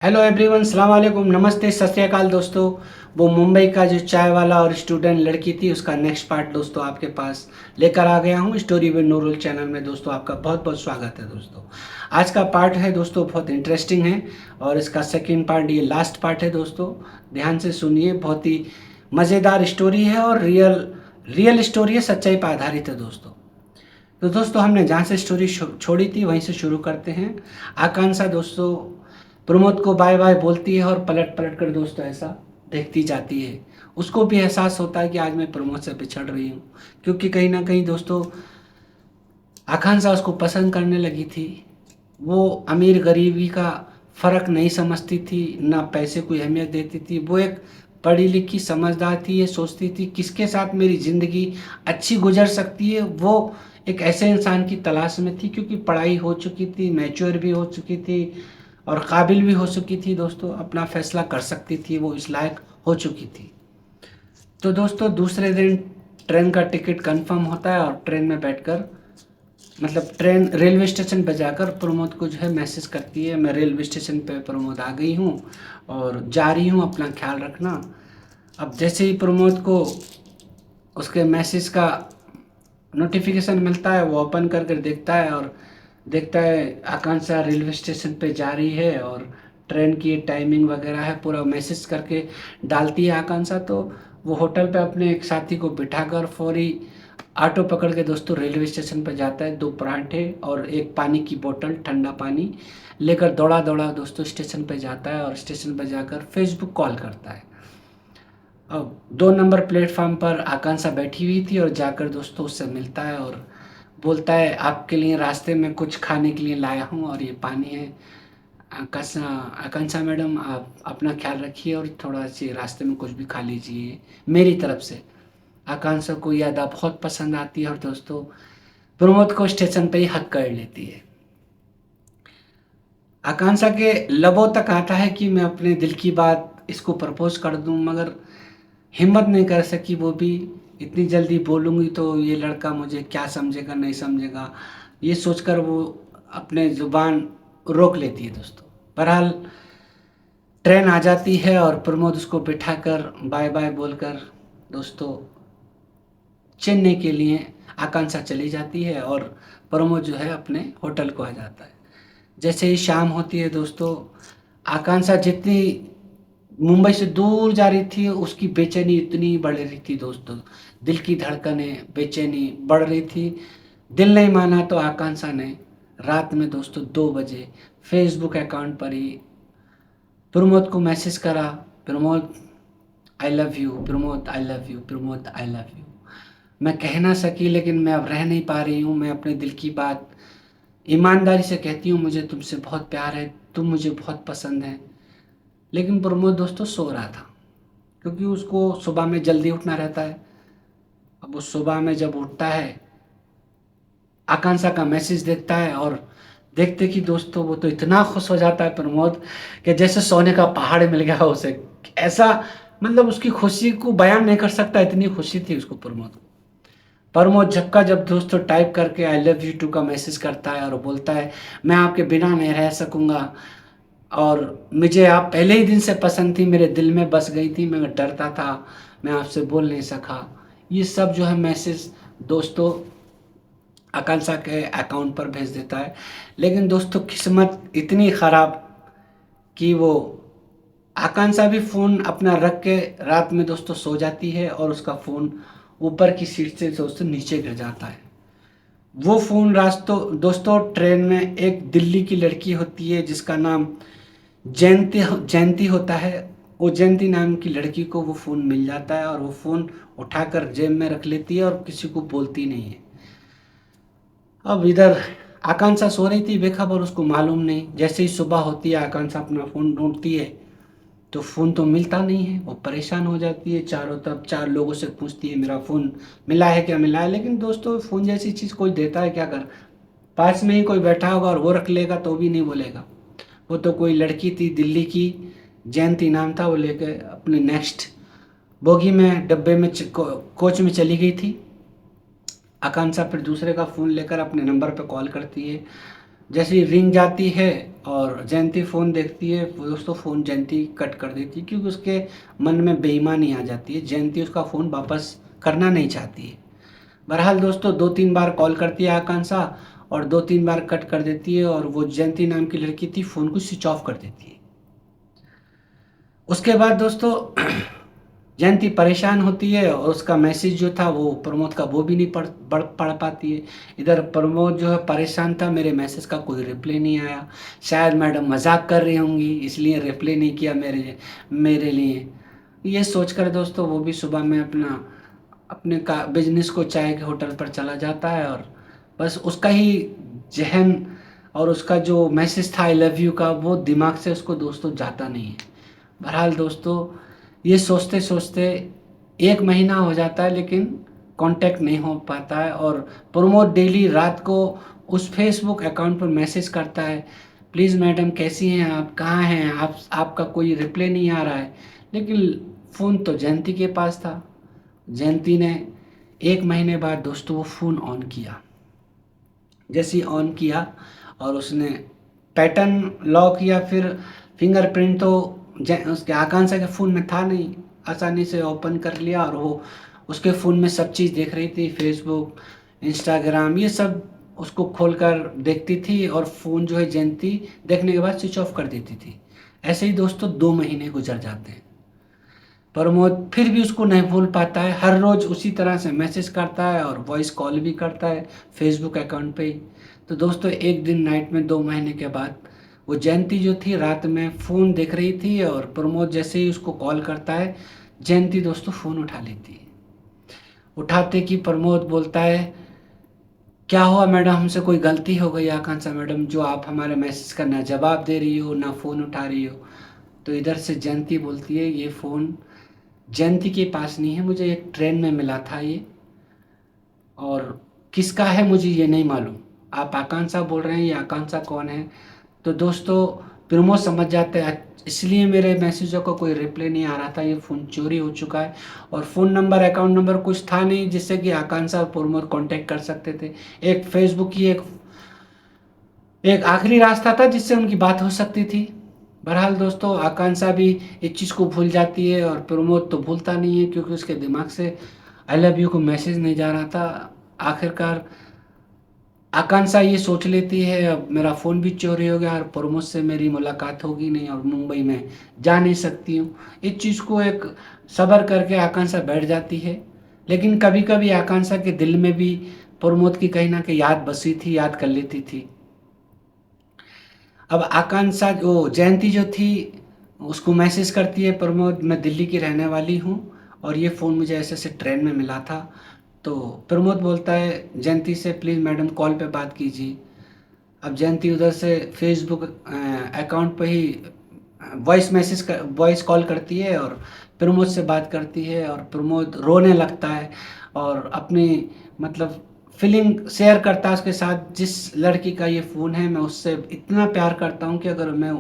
Hello everyone, सलाम वालेकुम, नमस्ते, सत श्री अकाल दोस्तों। वो मुंबई का जो चाय वाला और स्टूडेंट लड़की थी, उसका नेक्स्ट पार्ट दोस्तों आपके पास लेकर आ गया हूँ। स्टोरी विद नूरुल चैनल में दोस्तों आपका बहुत बहुत स्वागत है दोस्तों। आज का पार्ट है दोस्तों, बहुत इंटरेस्टिंग है और इसका सेकंड पार्ट, ये लास्ट पार्ट है दोस्तों। ध्यान से सुनिए, बहुत ही मज़ेदार स्टोरी है और रियल स्टोरी है, सच्चाई पर आधारित है दोस्तों। तो दोस्तों, हमने जहाँ से स्टोरी छोड़ी थी वहीं से शुरू करते हैं। आकांक्षा दोस्तों प्रमोद को बाय बाय बोलती है और पलट पलट कर दोस्तों ऐसा देखती जाती है। उसको भी एहसास होता है कि आज मैं प्रमोद से बिछड़ रही हूँ, क्योंकि कहीं ना कहीं दोस्तों आकांक्षा उसको पसंद करने लगी थी। वो अमीर गरीबी का फ़र्क नहीं समझती थी, ना पैसे को अहमियत देती थी। वो एक पढ़ी लिखी समझदार थी। ये सोचती थी किसके साथ मेरी ज़िंदगी अच्छी गुजर सकती है। वो एक ऐसे इंसान की तलाश में थी, क्योंकि पढ़ाई हो चुकी थी, मैच्योर भी हो चुकी थी और काबिल भी हो चुकी थी दोस्तों। अपना फैसला कर सकती थी, वो इस लायक हो चुकी थी। तो दोस्तों दूसरे दिन ट्रेन का टिकट कंफर्म होता है और ट्रेन में बैठकर, मतलब ट्रेन रेलवे स्टेशन पर जाकर प्रमोद को जो है मैसेज करती है, मैं रेलवे स्टेशन पे प्रमोद आ गई हूँ और जा रही हूँ, अपना ख्याल रखना। अब जैसे ही प्रमोद को उसके मैसेज का नोटिफिकेशन मिलता है, वो ओपन कर कर देखता है और देखता है आकांक्षा रेलवे स्टेशन पे जा रही है और ट्रेन की टाइमिंग वगैरह है, पूरा मैसेज करके डालती है आकांक्षा। तो वो होटल पे अपने एक साथी को बिठाकर फौरी ऑटो पकड़ के दोस्तों रेलवे स्टेशन पर जाता है। 2 पराठे और एक पानी की बोतल, ठंडा पानी लेकर दौड़ा दौड़ा दोस्तों स्टेशन पर जाता है और स्टेशन पर जाकर फेसबुक कॉल करता है। अब 2 नंबर प्लेटफार्म पर आकांक्षा बैठी हुई थी और जाकर दोस्तों उससे मिलता है और बोलता है, आपके लिए रास्ते में कुछ खाने के लिए लाया हूँ और ये पानी है। आकांक्षा आकांक्षा मैडम, आप अपना ख्याल रखिए और थोड़ा सी रास्ते में कुछ भी खा लीजिए मेरी तरफ से। आकांक्षा को यह अदा बहुत पसंद आती है और दोस्तों प्रमोद को स्टेशन पे ही हक कर लेती है। आकांक्षा के लबों तक आता है कि मैं अपने दिल की बात इसको प्रपोज कर दूं, मगर हिम्मत नहीं कर सकी। वो भी इतनी जल्दी बोलूँगी तो ये लड़का मुझे क्या समझेगा, नहीं समझेगा, ये सोचकर वो अपने ज़ुबान रोक लेती है दोस्तों। बहरहाल ट्रेन आ जाती है और प्रमोद उसको बिठाकर बाय बाय बोलकर दोस्तों चेन्नई के लिए आकांक्षा चली जाती है और प्रमोद जो है अपने होटल को आ जाता है। जैसे ही शाम होती है दोस्तों, आकांक्षा जितनी मुंबई से दूर जा रही थी, उसकी बेचैनी इतनी बढ़ रही थी दोस्तों। दिल की धड़कनें, बेचैनी बढ़ रही थी। दिल नहीं माना तो आकांक्षा ने रात में दोस्तों 2 बजे फेसबुक अकाउंट पर ही प्रमोद को मैसेज करा, Pramod I love you, Pramod I love you, Pramod I love you. मैं कह ना सकी, लेकिन मैं अब रह नहीं पा रही हूँ। मैं अपने दिल की बात ईमानदारी से कहती हूँ, मुझे तुमसे बहुत प्यार है, तुम मुझे बहुत पसंद है। लेकिन प्रमोद दोस्तों सो रहा था, क्योंकि उसको सुबह में जल्दी उठना रहता है। अब वो सुबह में जब उठता है, आकांक्षा का मैसेज देखता है और देखते कि दोस्तों वो तो इतना खुश हो जाता है प्रमोद, कि जैसे सोने का पहाड़ मिल गया हो उसे। ऐसा, मतलब उसकी खुशी को बयान नहीं कर सकता, इतनी खुशी थी उसको प्रमोद को। प्रमोद झक्का जब दोस्तों टाइप करके आई लव यू टू का मैसेज करता है और बोलता है, मैं आपके बिना नहीं रह सकूंगा और मुझे आप पहले ही दिन से पसंद थी, मेरे दिल में बस गई थी, मैं डरता था, मैं आपसे बोल नहीं सका। ये सब जो है मैसेज दोस्तों आकांक्षा के अकाउंट पर भेज देता है। लेकिन दोस्तों किस्मत इतनी ख़राब कि वो आकांक्षा भी फ़ोन अपना रख के रात में दोस्तों सो जाती है और उसका फ़ोन ऊपर की सीट से दोस्तों नीचे गिर जाता है। वो फ़ोन रास्तों दोस्तों ट्रेन में एक दिल्ली की लड़की होती है जिसका नाम जयंती होता है। वो जयंती नाम की लड़की को वो फ़ोन मिल जाता है और वो फ़ोन उठाकर जेब में रख लेती है और किसी को बोलती नहीं है। अब इधर आकांक्षा सो रही थी बेखबर, उसको मालूम नहीं। जैसे ही सुबह होती है, आकांक्षा अपना फ़ोन ढूंढती है तो फ़ोन तो मिलता नहीं है। वो परेशान हो जाती है, चारों तरफ 4 लोगों से पूछती है मेरा फ़ोन मिला है क्या, मिला है। लेकिन दोस्तों फ़ोन जैसी चीज़ कोई देता है क्या, कर पास में ही कोई बैठा होगा और वो रख लेगा तो भी नहीं बोलेगा। वो तो कोई लड़की थी दिल्ली की, जयंती नाम था, वो लेके अपने नेक्स्ट बोगी में डब्बे में कोच में चली गई थी। आकांक्षा फिर दूसरे का फ़ोन लेकर अपने नंबर पर कॉल करती है। जैसे ही रिंग जाती है और जयंती फ़ोन देखती है, दोस्तों फ़ोन जयंती कट कर देती है, क्योंकि उसके मन में बेईमानी आ जाती है। जयंती उसका फ़ोन वापस करना नहीं चाहती है। बहरहाल दोस्तों 2-3 बार कॉल करती है आकांक्षा और 2-3 बार कट कर देती है, और वो जयंती नाम की लड़की थी फ़ोन को स्विच ऑफ कर देती है। उसके बाद दोस्तों जयंती परेशान होती है और उसका मैसेज जो था वो प्रमोद का वो भी नहीं पढ़ पाती है। इधर प्रमोद जो है परेशान था, मेरे मैसेज का कोई रिप्लाई नहीं आया, शायद मैडम मजाक कर रही होंगी इसलिए रिप्लाई नहीं किया मेरे लिए। ये सोचकर दोस्तों वो भी सुबह में अपने का बिजनेस को चाय के होटल पर चला जाता है, और बस उसका ही जहन और उसका जो मैसेज था आई लव यू का वो दिमाग से उसको दोस्तों जाता नहीं है। बहरहाल दोस्तों ये सोचते सोचते 1 महीना हो जाता है, लेकिन कांटेक्ट नहीं हो पाता है, और प्रमोद डेली रात को उस फेसबुक अकाउंट पर मैसेज करता है, प्लीज़ मैडम कैसी हैं आप, कहाँ हैं आप, आपका कोई रिप्लाई नहीं आ रहा है। लेकिन फ़ोन तो जयंती के पास था। जयंती ने 1 महीने बाद दोस्तों वो फ़ोन ऑन किया। जैसे ही ऑन किया और उसने पैटर्न लॉक या फिर फिंगरप्रिंट तो उसके आकांक्षा के फ़ोन में था नहीं, आसानी से ओपन कर लिया, और वो उसके फ़ोन में सब चीज़ देख रही थी, फेसबुक, इंस्टाग्राम, ये सब उसको खोलकर देखती थी, और फ़ोन जो है जयंती देखने के बाद स्विच ऑफ कर देती थी। ऐसे ही दोस्तों 2 महीने गुजर जाते हैं। प्रमोद फिर भी उसको नहीं भूल पाता है, हर रोज़ उसी तरह से मैसेज करता है और वॉइस कॉल भी करता है फेसबुक अकाउंट पे ही। तो दोस्तों एक दिन नाइट में 2 महीने के बाद वो जयंती जो थी रात में फ़ोन देख रही थी, और प्रमोद जैसे ही उसको कॉल करता है जयंती दोस्तों फ़ोन उठा लेती है। उठाते कि प्रमोद बोलता है, क्या हुआ मैडम, हमसे कोई गलती हो गई आकांक्षा मैडम, जो आप हमारे मैसेज का ना जवाब दे रही हो ना फ़ोन उठा रही हो। तो इधर से जयंती बोलती है, ये फ़ोन जयंती के पास नहीं है, मुझे एक ट्रेन में मिला था ये, और किसका है मुझे ये नहीं मालूम। आप आकांक्षा बोल रहे हैं, ये आकांक्षा कौन है। तो दोस्तों प्रमोद समझ जाते हैं, इसलिए मेरे मैसेजों का कोई रिप्लाई नहीं आ रहा था, ये फ़ोन चोरी हो चुका है, और फ़ोन नंबर अकाउंट नंबर कुछ था नहीं जिससे कि आकांक्षा और प्रमोद कांटेक्ट कर सकते थे। एक फेसबुक ही एक आखिरी रास्ता था जिससे उनकी बात हो सकती थी। बहरहाल दोस्तों आकांक्षा भी इस चीज़ को भूल जाती है, और प्रमोद तो भूलता नहीं है, क्योंकि उसके दिमाग से आई लव यू को मैसेज नहीं जा रहा था। आखिरकार आकांक्षा ये सोच लेती है, अब मेरा फ़ोन भी चोरी हो गया और प्रमोद से मेरी मुलाकात होगी नहीं, और मुंबई में जा नहीं सकती हूँ। इस चीज़ को एक सब्र करके आकांक्षा बैठ जाती है। लेकिन कभी कभी आकांक्षा के दिल में भी प्रमोद की कहीं ना कहीं याद बसी थी, याद कर लेती थी। अब आकांक्षा वो जयंती जो थी उसको मैसेज करती है, प्रमोद मैं दिल्ली की रहने वाली हूँ और ये फ़ोन मुझे ऐसे ऐसे ट्रेन में मिला था। तो प्रमोद बोलता है जयंती से, प्लीज़ मैडम कॉल पे बात कीजिए। अब जयंती उधर से फेसबुक अकाउंट पे ही वॉइस कॉल करती है और प्रमोद से बात करती है, और प्रमोद रोने लगता है और अपनी मतलब फीलिंग शेयर करता है उसके साथ, जिस लड़की का ये फ़ोन है मैं उससे इतना प्यार करता हूँ कि अगर मैं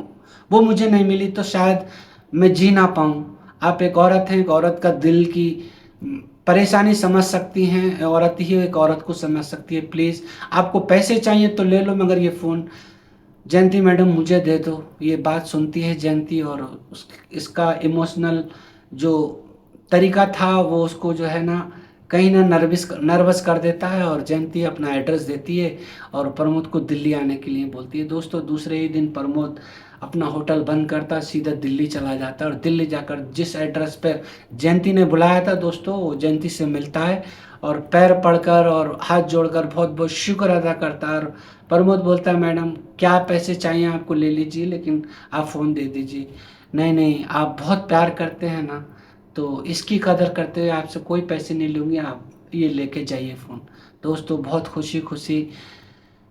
वो मुझे नहीं मिली तो शायद मैं जी ना पाऊँ। आप एक औरत हैं, एक औरत का दिल की परेशानी समझ सकती हैं, औरत ही एक औरत को समझ सकती है। प्लीज़ आपको पैसे चाहिए तो ले लो, मगर ये फ़ोन जयंती मैडम मुझे दे दो। ये बात सुनती है जयंती, और इसका इमोशनल जो तरीका था वो उसको जो है ना कहीं ना नर्वस कर देता है, और जयंती अपना एड्रेस देती है और प्रमोद को दिल्ली आने के लिए बोलती है। दोस्तों दूसरे ही दिन प्रमोद अपना होटल बंद करता सीधा दिल्ली चला जाता है, और दिल्ली जाकर जिस एड्रेस पर जयंती ने बुलाया था दोस्तों वो जयंती से मिलता है, और पैर पड़कर और हाथ जोड़कर बहुत बहुत शुक्र अदा करता है। और प्रमोद बोलता है मैडम क्या पैसे चाहिए आपको ले लीजिए, लेकिन आप फ़ोन दे दीजिए। नहीं नहीं, आप बहुत प्यार करते हैं ना, तो इसकी कदर करते हुए आपसे कोई पैसे नहीं लूँगी, आप ये लेके जाइए फ़ोन। दोस्तों बहुत खुशी खुशी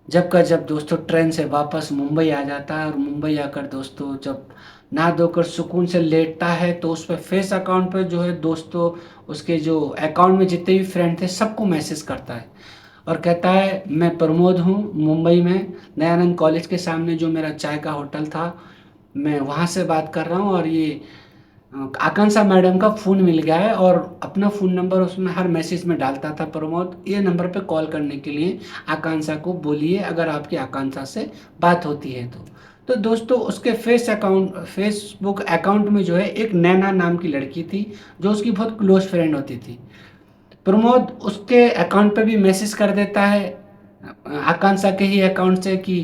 जब का जब दोस्तों ट्रेन से वापस मुंबई आ जाता है, और मुंबई आकर दोस्तों जब नहा धोकर सुकून से लेटता है तो उस पर फेस अकाउंट पर जो है दोस्तों उसके जो अकाउंट में जितने भी फ्रेंड थे सबको मैसेज करता है, और कहता है मैं प्रमोद हूँ, मुंबई में दयानंद कॉलेज के सामने जो मेरा चाय का होटल था मैं वहाँ से बात कर रहा हूँ, और ये आकांक्षा मैडम का फ़ोन मिल गया है और अपना फ़ोन नंबर उसमें हर मैसेज में डालता था, प्रमोद ये नंबर पे कॉल करने के लिए आकांक्षा को बोलिए अगर आपकी आकांक्षा से बात होती है तो। तो दोस्तों उसके फेसबुक अकाउंट में जो है एक नैना नाम की लड़की थी जो उसकी बहुत क्लोज फ्रेंड होती थी। प्रमोद उसके अकाउंट पे भी मैसेज कर देता है आकांक्षा के ही अकाउंट से कि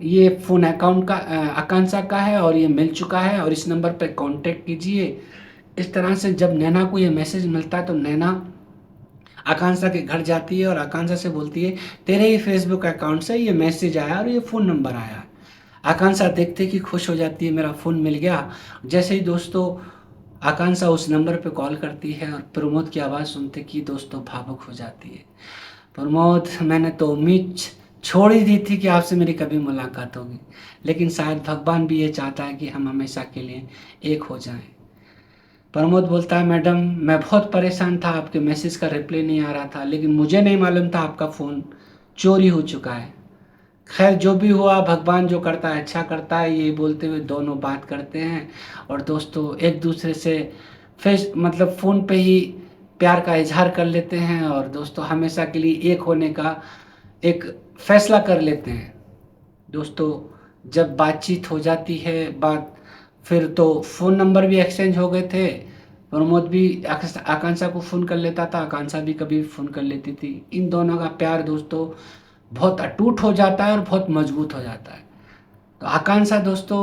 ये फ़ोन अकाउंट का आकांक्षा का है और ये मिल चुका है और इस नंबर पे कांटेक्ट कीजिए। इस तरह से जब नैना को ये मैसेज मिलता है तो नैना आकांक्षा के घर जाती है और आकांक्षा से बोलती है तेरे ही फेसबुक अकाउंट से ये मैसेज आया और ये फ़ोन नंबर आया। आकांक्षा देखते कि खुश हो जाती है, मेरा फ़ोन मिल गया। जैसे ही दोस्तों आकांक्षा उस नंबर पे कॉल करती है और प्रमोद की आवाज़ सुनते कि दोस्तों भावुक हो जाती है। प्रमोद मैंने तो उम्मीद छोड़ ही दी थी कि आपसे मेरी कभी मुलाकात होगी, लेकिन शायद भगवान भी ये चाहता है कि हम हमेशा के लिए एक हो जाएं। प्रमोद बोलता है मैडम मैं बहुत परेशान था, आपके मैसेज का रिप्लाई नहीं आ रहा था, लेकिन मुझे नहीं मालूम था आपका फ़ोन चोरी हो चुका है। खैर जो भी हुआ भगवान जो करता है अच्छा करता है, ये बोलते हुए दोनों बात करते हैं और दोस्तों एक दूसरे से मतलब फ़ोन पे ही प्यार का इजहार कर लेते हैं और दोस्तों हमेशा के लिए एक होने का एक फैसला कर लेते हैं। दोस्तों जब बातचीत हो जाती है बात, फिर तो फ़ोन नंबर भी एक्सचेंज हो गए थे। प्रमोद भी आकांक्षा को फ़ोन कर लेता था, आकांक्षा भी कभी फ़ोन कर लेती थी। इन दोनों का प्यार दोस्तों बहुत अटूट हो जाता है और बहुत मजबूत हो जाता है। तो आकांक्षा दोस्तों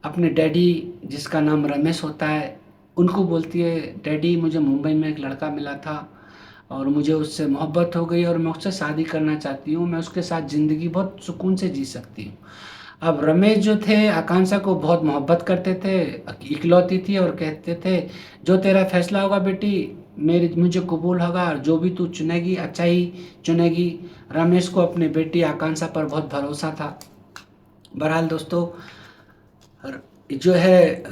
अपने डैडी जिसका नाम रमेश होता है उनको बोलती है डैडी मुझे मुंबई में एक लड़का मिला था और मुझे उससे मोहब्बत हो गई और मैं उससे शादी करना चाहती हूँ, मैं उसके साथ ज़िंदगी बहुत सुकून से जी सकती हूँ। अब रमेश जो थे आकांक्षा को बहुत मोहब्बत करते थे, इकलौती थी और कहते थे जो तेरा फैसला होगा बेटी मेरी मुझे कबूल होगा और जो भी तू चुनेगी अच्छा ही चुनेगी। रमेश को अपनी बेटी आकांक्षा पर बहुत भरोसा था। बहरहाल दोस्तों जो है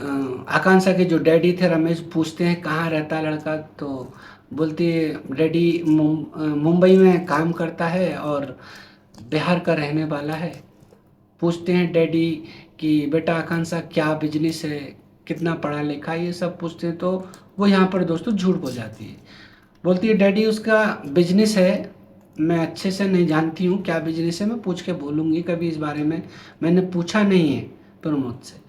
आकांक्षा के जो डैडी थे रमेश पूछते हैं कहाँ रहता है लड़का, तो बोलती है डैडी मुंबई में काम करता है और बिहार का रहने वाला है। पूछते हैं डैडी कि बेटा आकांक्षा क्या बिजनेस है, कितना पढ़ा लिखा है, ये सब पूछते हैं तो वो यहाँ पर दोस्तों झूठ बोल जाती है। बोलती है डैडी उसका बिजनेस है, मैं अच्छे से नहीं जानती हूँ क्या बिजनेस है, मैं पूछ के बोलूँगी कभी इस बारे में, मैंने पूछा नहीं है प्रमोद से।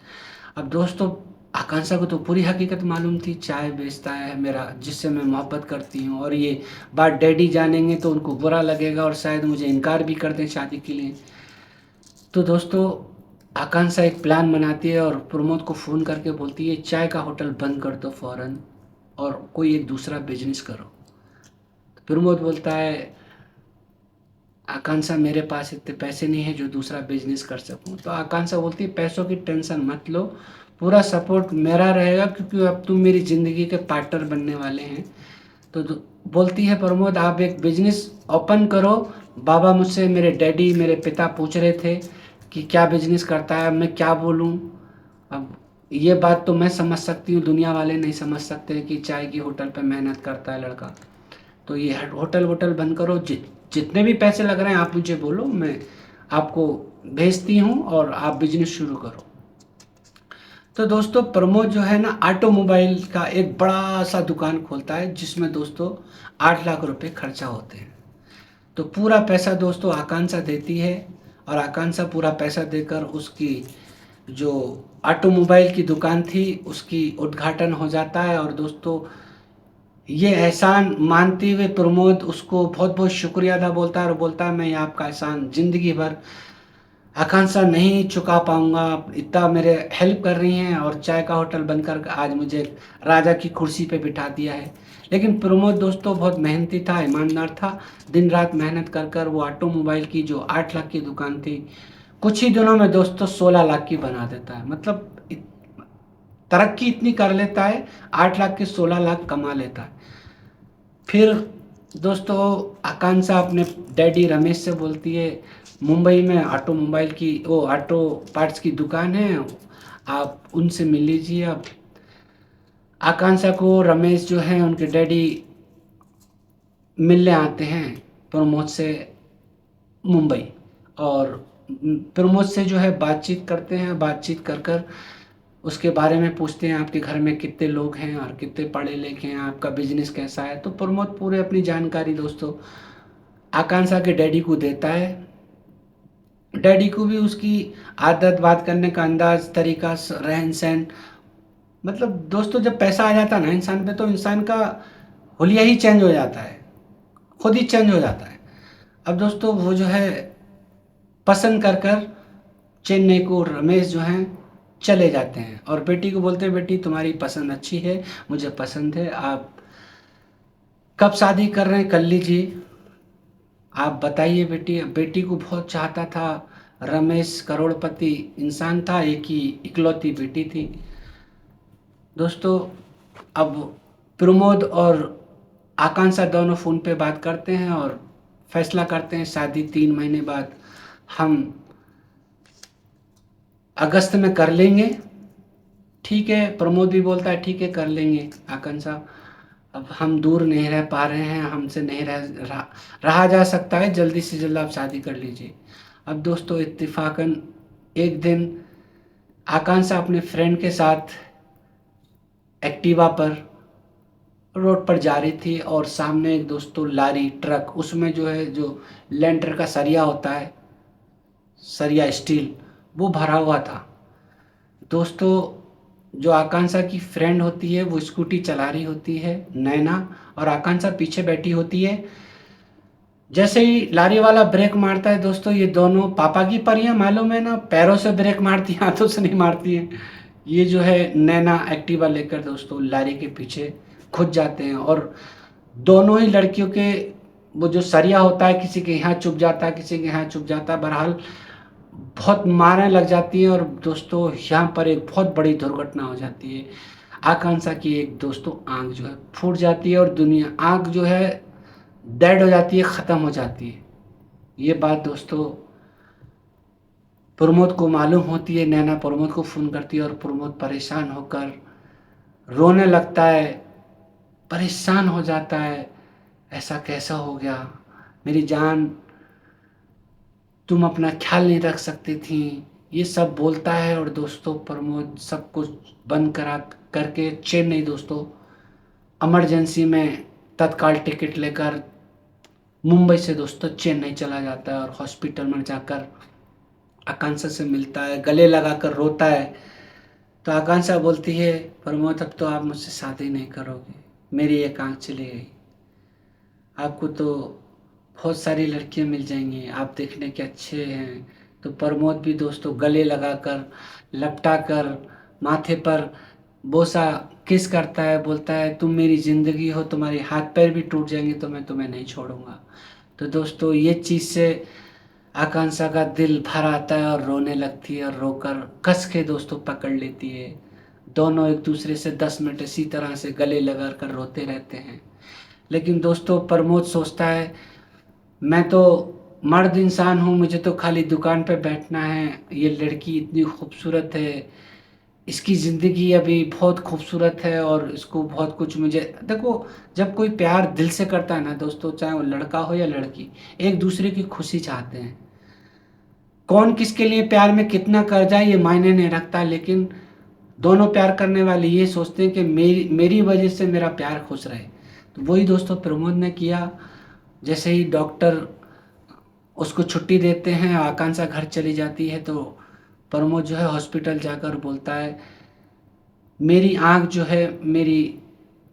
अब दोस्तों आकांक्षा को तो पूरी हकीकत मालूम थी, चाय बेचता है मेरा जिससे मैं मोहब्बत करती हूँ और ये बात डैडी जानेंगे तो उनको बुरा लगेगा और शायद मुझे इनकार भी कर दें शादी के लिए। तो दोस्तों आकांक्षा एक प्लान बनाती है और प्रमोद को फ़ोन करके बोलती है चाय का होटल बंद कर दो फ़ौरन और कोई एक दूसरा बिजनेस करो। तो प्रमोद बोलता है आकांक्षा मेरे पास इतने पैसे नहीं है जो दूसरा बिजनेस कर सकूं। तो आकांक्षा बोलती है पैसों की टेंशन मत लो, पूरा सपोर्ट मेरा रहेगा क्योंकि अब तुम मेरी ज़िंदगी के पार्टनर बनने वाले हैं। तो बोलती है प्रमोद आप एक बिजनेस ओपन करो, बाबा मुझसे मेरे डैडी मेरे पिता पूछ रहे थे कि क्या बिजनेस करता है, अब मैं क्या बोलूँ। अब ये बात तो मैं समझ सकती हूँ, दुनिया वाले नहीं समझ सकते कि चाय की होटल पे मेहनत करता है लड़का। तो ये होटल वोटल बंद करो, जितने भी पैसे लग रहे हैं आप मुझे बोलो, मैं आपको भेजती हूँ और आप बिजनेस शुरू करो। तो दोस्तों प्रमोद जो है ना ऑटोमोबाइल का एक बड़ा सा दुकान खोलता है जिसमें दोस्तों 8 लाख रुपए खर्चा होते हैं। तो पूरा पैसा दोस्तों आकांक्षा देती है और आकांक्षा पूरा पैसा देकर उसकी जो ऑटोमोबाइल की दुकान थी उसकी उद्घाटन हो जाता है और दोस्तों ये एहसान मानते हुए प्रमोद उसको बहुत बहुत शुक्रिया अदा बोलता है और बोलता है मैं आपका एहसान ज़िंदगी भर आकांक्षा नहीं चुका पाऊंगा, इतना मेरे हेल्प कर रही हैं और चाय का होटल बंद कर आज मुझे राजा की कुर्सी पे बिठा दिया है। लेकिन प्रमोद दोस्तों बहुत मेहनती था, ईमानदार था, दिन रात मेहनत कर कर वो ऑटोमोबाइल की जो 8 लाख की दुकान थी कुछ ही दिनों में दोस्तों 16 लाख की बना देता है। मतलब तरक्की इतनी कर लेता है, 8 लाख के 16 लाख कमा लेता है। फिर दोस्तों आकांक्षा अपने डैडी रमेश से बोलती है मुंबई में ऑटोमोबाइल की वो ऑटो पार्ट्स की दुकान है, आप उनसे मिल लीजिए। अब आकांक्षा को रमेश जो है उनके डैडी मिलने आते हैं प्रमोद से मुंबई और प्रमोद से जो है बातचीत करते हैं, बातचीत कर कर उसके बारे में पूछते हैं आपके घर में कितने लोग हैं और कितने पढ़े लिखे हैं, आपका बिजनेस कैसा है। तो प्रमोद पूरे अपनी जानकारी दोस्तों आकांक्षा के डैडी को देता है। डैडी को भी उसकी आदत, बात करने का अंदाज, तरीका, रहन सहन, मतलब दोस्तों जब पैसा आ जाता है ना इंसान पे, तो इंसान का हुलिया ही चेंज हो जाता है, खुद ही चेंज हो जाता है। अब दोस्तों वो जो है पसंद कर कर चेन्नई को रमेश जो हैं चले जाते हैं और बेटी को बोलते हैं बेटी तुम्हारी पसंद अच्छी है, मुझे पसंद है, आप कब शादी कर रहे हैं कर लीजिए, आप बताइए बेटी। बेटी को बहुत चाहता था, रमेश करोड़पति इंसान था, एक ही इकलौती बेटी थी दोस्तों। अब प्रमोद और आकांक्षा दोनों फ़ोन पे बात करते हैं और फैसला करते हैं शादी 3 महीने बाद हम अगस्त में कर लेंगे। ठीक है, प्रमोद भी बोलता है ठीक है कर लेंगे आकांक्षा, अब हम दूर नहीं रह पा रहे हैं, हमसे नहीं रहा जा सकता है, जल्दी से जल्द आप शादी कर लीजिए। अब दोस्तों इत्तेफाकन एक दिन आकांक्षा अपने फ्रेंड के साथ एक्टिवा पर रोड पर जा रही थी और सामने एक दोस्तों लारी ट्रक, उसमें जो है जो लेंटर का सरिया होता है, सरिया स्टील, वो भरा हुआ था दोस्तों। जो आकांक्षा की फ्रेंड होती है वो स्कूटी चला रही होती है नैना, और आकांक्षा पीछे बैठी होती है। जैसे ही लारी वाला ब्रेक मारता है दोस्तों, ये दोनों पापा की परियां मालूम है ना, पैरों से ब्रेक मारती हैं, हाथों से नहीं मारती हैं। ये जो है नैना एक्टिवा लेकर दोस्तों लारी के पीछे खुद जाते हैं और दोनों ही लड़कियों के वो जो सरिया होता है किसी के यहाँ चुभ जाता है, किसी के यहाँ चुभ जाता है, बहरहाल बहुत मारने लग जाती है और दोस्तों यहाँ पर एक बहुत बड़ी दुर्घटना हो जाती है। आकांक्षा की एक दोस्तों आँख जो है फूट जाती है और दुनिया, आँख जो है डेड हो जाती है, ख़त्म हो जाती है। ये बात दोस्तों प्रमोद को मालूम होती है। नैना प्रमोद को फ़ोन करती है और प्रमोद परेशान होकर रोने लगता है, परेशान हो जाता है, ऐसा कैसा हो गया मेरी जान, तुम अपना ख्याल नहीं रख सकती थी, ये सब बोलता है। और दोस्तों प्रमोद सब कुछ बंद करा करके चेन्नई दोस्तों इमरजेंसी में तत्काल टिकट लेकर मुंबई से दोस्तों चेन्नई चला जाता है और हॉस्पिटल में जाकर आकांक्षा से मिलता है, गले लगाकर रोता है। तो आकांक्षा बोलती है प्रमोद अब तो आप मुझसे शादी नहीं करोगे, मेरी एक आँख चली गई, आपको तो बहुत सारी लड़कियां मिल जाएंगी, आप देखने के अच्छे हैं। तो प्रमोद भी दोस्तों गले लगाकर लपटा कर माथे पर बोसा किस करता है, बोलता है तुम मेरी ज़िंदगी हो, तुम्हारे हाथ पैर भी टूट जाएंगे तो मैं तुम्हें नहीं छोड़ूंगा। तो दोस्तों ये चीज़ से आकांक्षा का दिल भर आता है और रोने लगती है और रोकर कस के दोस्तों पकड़ लेती है। दोनों एक दूसरे से 10 मिनट इसी तरह से गले लगा कर रोते रहते हैं। लेकिन दोस्तों प्रमोद सोचता है मैं तो मर्द इंसान हूँ, मुझे तो खाली दुकान पे बैठना है, ये लड़की इतनी खूबसूरत है, इसकी ज़िंदगी अभी बहुत खूबसूरत है और इसको बहुत कुछ, मुझे देखो जब कोई प्यार दिल से करता है ना दोस्तों, चाहे वो लड़का हो या लड़की, एक दूसरे की खुशी चाहते हैं। कौन किसके लिए प्यार में कितना कर जाए ये मायने नहीं रखता, लेकिन दोनों प्यार करने वाले ये सोचते हैं कि मेरी मेरी वजह से मेरा प्यार खुश रहे। तो वही दोस्तों प्रमोद ने किया। जैसे ही डॉक्टर उसको छुट्टी देते हैं, आकांक्षा घर चली जाती है, तो प्रमोद जो है हॉस्पिटल जाकर बोलता है मेरी आँख जो है मेरी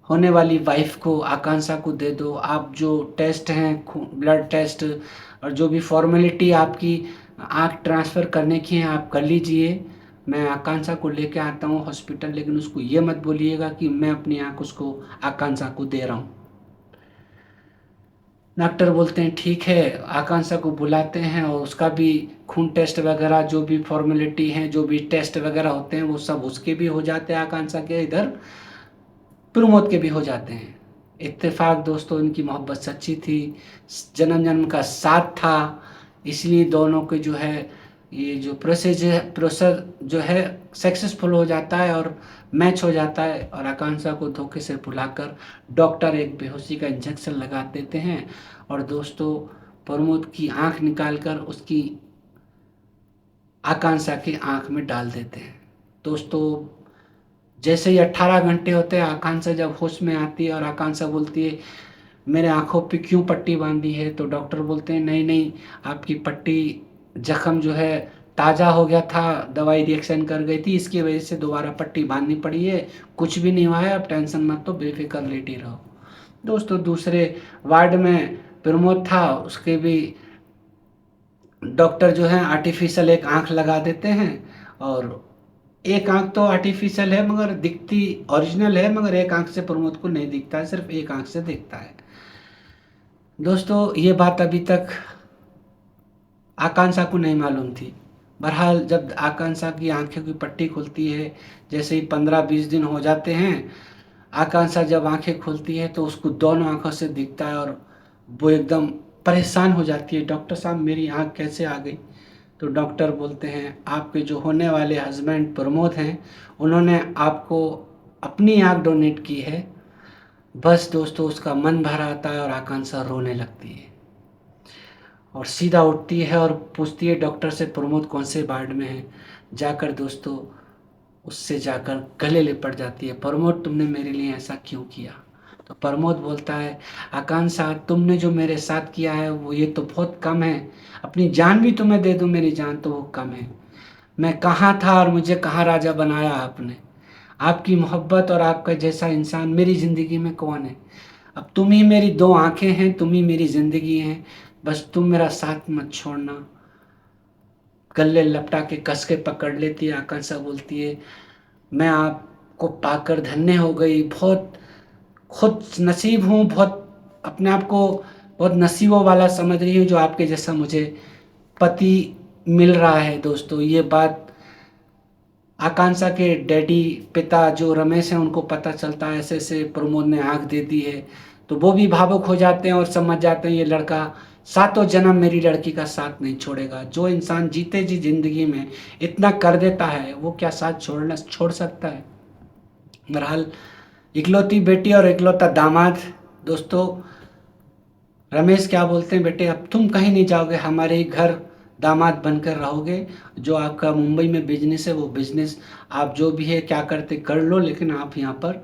होने वाली वाइफ को, आकांक्षा को दे दो, आप जो टेस्ट हैं ब्लड टेस्ट और जो भी फॉर्मेलिटी आपकी आँख ट्रांसफ़र करने की है आप कर लीजिए, मैं आकांक्षा को लेके आता हूँ हॉस्पिटल, लेकिन उसको ये मत बोलिएगा कि मैं अपनी आँख उसको आकांक्षा को दे रहा हूँ। डॉक्टर बोलते हैं ठीक है, आकांक्षा को बुलाते हैं और उसका भी खून टेस्ट वगैरह जो भी फॉर्मेलिटी हैं, जो भी टेस्ट वगैरह होते हैं वो सब उसके भी हो जाते हैं, आकांक्षा के, इधर प्रमोद के भी हो जाते हैं। इत्तेफाक दोस्तों इनकी मोहब्बत सच्ची थी, जन्म जन्म का साथ था, इसलिए दोनों के जो है ये जो प्रोसेस जो है सक्सेसफुल हो जाता है और मैच हो जाता है। और आकांक्षा को धोखे से बुलाकर डॉक्टर एक बेहोशी का इंजेक्शन लगा देते हैं और दोस्तों प्रमोद की आंख निकालकर उसकी आकांक्षा की आंख में डाल देते हैं। दोस्तों जैसे ही 18 घंटे होते हैं, आकांक्षा जब होश में आती है और आकांक्षा बोलती है मेरे आँखों पे क्यों पट्टी बांधी है, तो डॉक्टर बोलते हैं नहीं नहीं, आपकी पट्टी जख्म जो है ताज़ा हो गया था, दवाई रिएक्शन कर गई थी, इसकी वजह से दोबारा पट्टी बांधनी पड़ी है, कुछ भी नहीं हुआ है, आप टेंशन मत लो, बेफिक्र लेटी रहो। दोस्तों दूसरे वार्ड में प्रमोद था, उसके भी डॉक्टर जो है आर्टिफिशियल एक आँख लगा देते हैं, और एक आँख तो आर्टिफिशियल है मगर दिखती ओरिजिनल है, मगर एक आँख से प्रमोद को नहीं दिखता है, सिर्फ एक आँख से दिखता है। दोस्तों ये बात अभी तक आकांक्षा को नहीं मालूम थी। बहरहाल जब आकांक्षा की आंखों की पट्टी खुलती है, जैसे ही 15-20 दिन हो जाते हैं, आकांक्षा जब आंखें खुलती है तो उसको दोनों आंखों से दिखता है और वो एकदम परेशान हो जाती है, डॉक्टर साहब मेरी आंख कैसे आ गई। तो डॉक्टर बोलते हैं आपके जो होने वाले हस्बैंड प्रमोद हैं, उन्होंने आपको अपनी आंख डोनेट की है। बस दोस्तों उसका मन भर आता है और आकांक्षा रोने लगती है और सीधा उठती है और पूछती है डॉक्टर से प्रमोद कौन से वार्ड में है। जाकर दोस्तों उससे जाकर गले लिपट जाती है, प्रमोद तुमने मेरे लिए ऐसा क्यों किया। तो प्रमोद बोलता है आकांक्षा तुमने जो मेरे साथ किया है वो ये तो बहुत कम है, अपनी जान भी तुम्हें दे दूं मेरी जान तो वो कम है। मैं कहाँ था और मुझे कहाँ राजा बनाया आपने। आपकी मोहब्बत और आपका जैसा इंसान मेरी ज़िंदगी में कौन है। अब तुम ही मेरी दो आंखें हैं, तुम ही मेरी ज़िंदगी हैं, बस तुम मेरा साथ मत छोड़ना। गले लपटा के कस के पकड़ लेती है आकांक्षा, बोलती है मैं आपको पाकर धन्य हो गई, बहुत खुद नसीब हूँ, बहुत अपने आप को बहुत नसीबों वाला समझ रही हूँ जो आपके जैसा मुझे पति मिल रहा है। दोस्तों ये बात आकांक्षा के डैडी पिता जो रमेश हैं उनको पता चलता है, ऐसे ऐसे प्रमोद ने आंख दे दी है, तो वो भी भावुक हो जाते हैं और समझ जाते हैं ये लड़का सातों जन्म मेरी लड़की का साथ नहीं छोड़ेगा। जो इंसान जीते जी जिंदगी में इतना कर देता है वो क्या साथ छोड़ सकता है। बहरहाल इकलौती बेटी और इकलौता दामाद, दोस्तों रमेश क्या बोलते हैं बेटे अब तुम कहीं नहीं जाओगे, हमारे ही घर दामाद बनकर रहोगे। जो आपका मुंबई में बिजनेस है वो बिजनेस आप जो भी है क्या करते कर लो, लेकिन आप यहाँ पर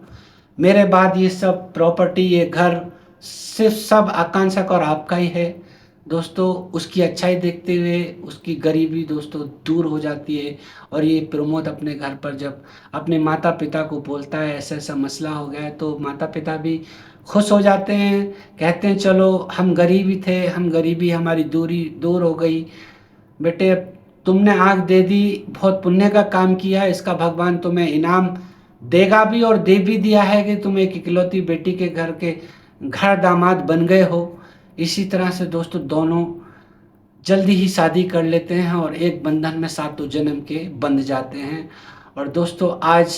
मेरे बाद ये सब प्रॉपर्टी ये घर सिर्फ सब आकांक्षा का और आपका ही है। दोस्तों उसकी अच्छाई देखते हुए उसकी गरीबी दोस्तों दूर हो जाती है, और ये प्रमोद अपने घर पर जब अपने माता पिता को बोलता है ऐसा ऐसा मसला हो गया है, तो माता पिता भी खुश हो जाते हैं, कहते हैं चलो हम गरीबी थे, हम गरीबी हमारी दूरी दूर हो गई। बेटे तुमने आँख दे दी, बहुत पुण्य का काम किया, इसका भगवान तुम्हें इनाम देगा भी और दे भी दिया है कि तुम एक इकलौती बेटी के घर दामाद बन गए हो। इसी तरह से दोस्तों दोनों जल्दी ही शादी कर लेते हैं और एक बंधन में सातों जन्म के बंध जाते हैं। और दोस्तों आज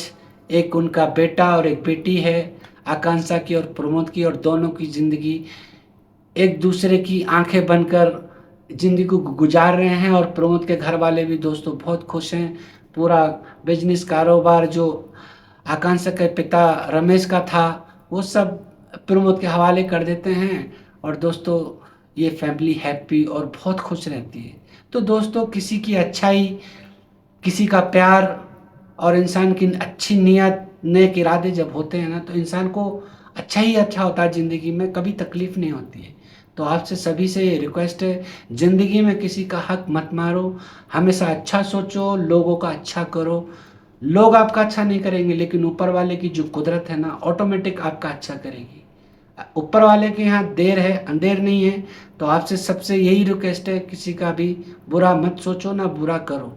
एक उनका बेटा और एक बेटी है, आकांक्षा की और प्रमोद की, और दोनों की ज़िंदगी एक दूसरे की आंखें बनकर ज़िंदगी को गुजार रहे हैं। और प्रमोद के घर वाले भी दोस्तों बहुत खुश हैं। पूरा बिजनेस कारोबार जो आकांक्षा के पिता रमेश का था वो सब प्रमोद के हवाले कर देते हैं, और दोस्तों ये फैमिली हैप्पी और बहुत खुश रहती है। तो दोस्तों किसी की अच्छाई, किसी का प्यार और इंसान की अच्छी नीयत नेक इरादे जब होते हैं ना तो इंसान को अच्छा ही अच्छा होता है, ज़िंदगी में कभी तकलीफ़ नहीं होती है। तो आपसे सभी से ये रिक्वेस्ट है ज़िंदगी में किसी का हक मत मारो, हमेशा अच्छा सोचो, लोगों का अच्छा करो। लोग आपका अच्छा नहीं करेंगे लेकिन ऊपर वाले की जो कुदरत है ना ऑटोमेटिक आपका अच्छा करेगी। ऊपर वाले के यहाँ देर है अंधेर नहीं है। तो आपसे सबसे यही रिक्वेस्ट है किसी का भी बुरा मत सोचो ना बुरा करो।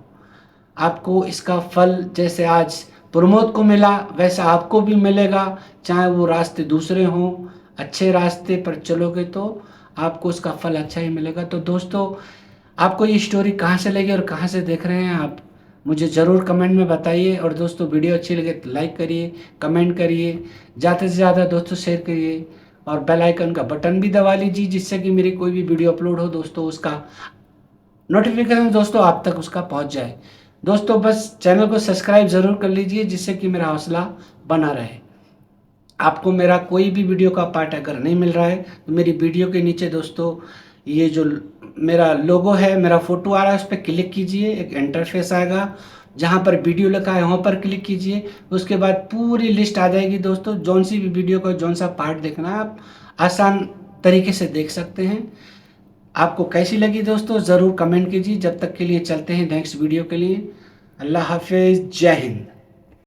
आपको इसका फल जैसे आज प्रमोद को मिला वैसा आपको भी मिलेगा, चाहे वो रास्ते दूसरे हों। अच्छे रास्ते पर चलोगे तो आपको उसका फल अच्छा ही मिलेगा। तो दोस्तों आपको ये स्टोरी कहाँ से लगी और कहाँ से देख रहे हैं आप मुझे ज़रूर कमेंट में बताइए। और दोस्तों वीडियो अच्छी लगे तो लाइक करिए, कमेंट करिए, ज़्यादा से ज़्यादा दोस्तों शेयर करिए, और बेल आइकन का बटन भी दबा लीजिए जिससे कि मेरी कोई भी वीडियो अपलोड हो दोस्तों उसका नोटिफिकेशन दोस्तों आप तक उसका पहुंच जाए। दोस्तों बस चैनल को सब्सक्राइब ज़रूर कर लीजिए जिससे कि मेरा हौसला बना रहे। आपको मेरा कोई भी वीडियो का पार्ट अगर नहीं मिल रहा है तो मेरी वीडियो के नीचे दोस्तों ये जो मेरा लोगो है, मेरा फ़ोटो आ रहा है, उस पर क्लिक कीजिए, एक इंटरफेस आएगा, जहाँ पर वीडियो लिखा है वहाँ पर क्लिक कीजिए। उसके बाद पूरी लिस्ट आ जाएगी दोस्तों, जौन सी भी वीडियो का जौन सा पार्ट देखना है आप आसान तरीके से देख सकते हैं। आपको कैसी लगी दोस्तों ज़रूर कमेंट कीजिए। जब तक के लिए चलते हैं नेक्स्ट वीडियो के लिए। अल्लाह हाफिज़, जय हिंद।